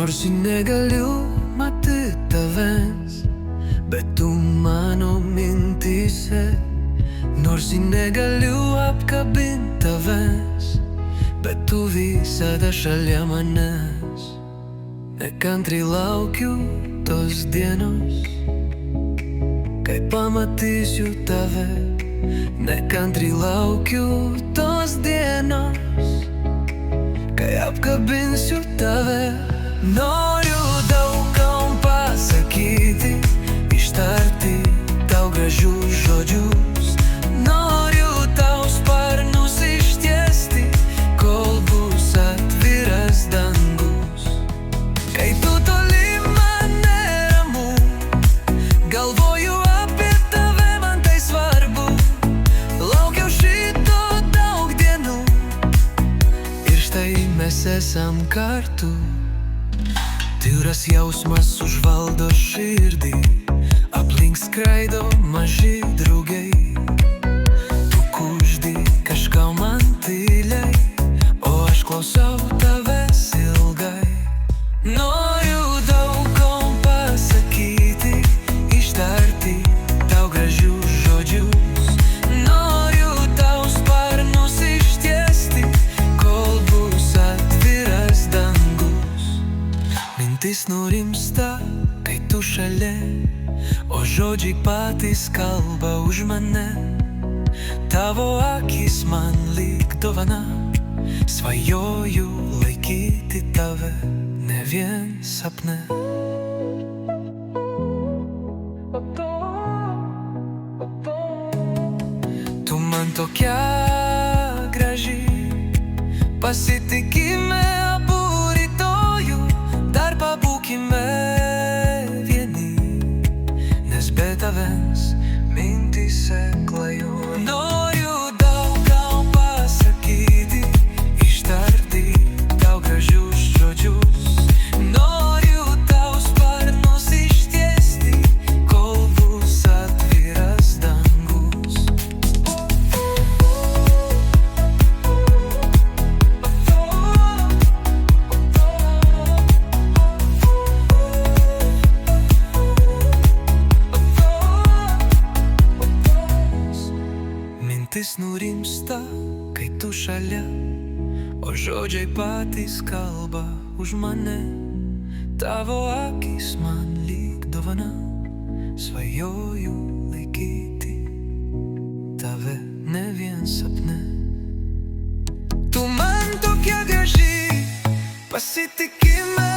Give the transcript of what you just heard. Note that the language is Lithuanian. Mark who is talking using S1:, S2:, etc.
S1: Nors negaliu matyti tavęs, bet tu mano mintyse. Nors negaliu apkabinti tavęs, bet tu visada šalia manęs. Nekantriai laukiu tos dienos, kai pamatysiu tave. Nekantriai laukiu tos dienos, kai apkabinsiu tave. Noriu daug kam pasakyti, ištarti tau gražius žodžius. Noriu tau sparnus ištiesti, kol bus atviras dangus. Kai tu toli man neramu, galvoju apie tave, man tai svarbu. Laukiau šito daug dienų, ir štai mes esam kartu. Tyras jausmas užvaldo širdį, aplink skraido maži draugai. Tu kuždi kažką man tyliai, o aš klausau tavęs ilgai. Noriu daug kam pasakyti, ištarti tau gražius žodžius. Noriu tau sparnus ištiesti, kol bus atviras dangus. Mintis nurimsta, kai tu šalia, o žodžiai patys kalba už mane. Tavo akis man lyg dovana, svajoju laikyti tave ne vien sapne. Tu man tokia graži, pasitikime abu rytojų, dar pabūkime vieni, nes be tavęs mintyse klajoju. Noriu daug kam pasakyti, ištarti tau gražius žodžius. Noriu tau sparnus ištiesti, kol bus atviras dangus. Mintis nurimsta, kai tu šalia, o žodžiai patys kalba už mane. Tavo akis man lyg dovana, svajoju laikyti tave ne vien sapne. Tu man tokia graži, pasitikime